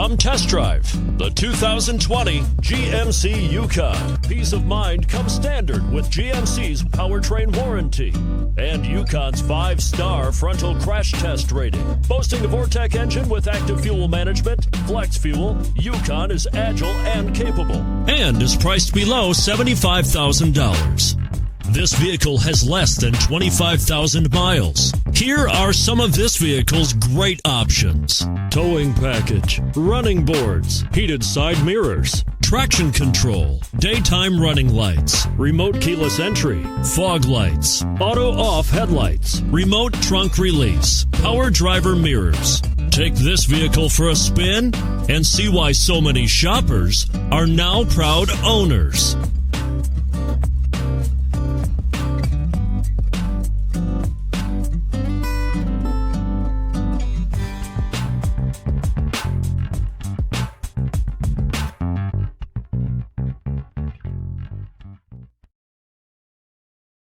Come test drive the 2020 GMC Yukon. Peace of mind comes standard with GMC's powertrain warranty and Yukon's 5-star frontal crash test rating. Boasting a Vortec engine with active fuel management, flex fuel, Yukon is agile and capable and is priced below $75,000. This vehicle has less than 25,000 miles. Here are some of this vehicle's great options: towing package, running boards, heated side mirrors, traction control, daytime running lights, remote keyless entry, fog lights, auto off headlights, remote trunk release, power driver mirrors. Take this vehicle for a spin and see why so many shoppers are now proud owners.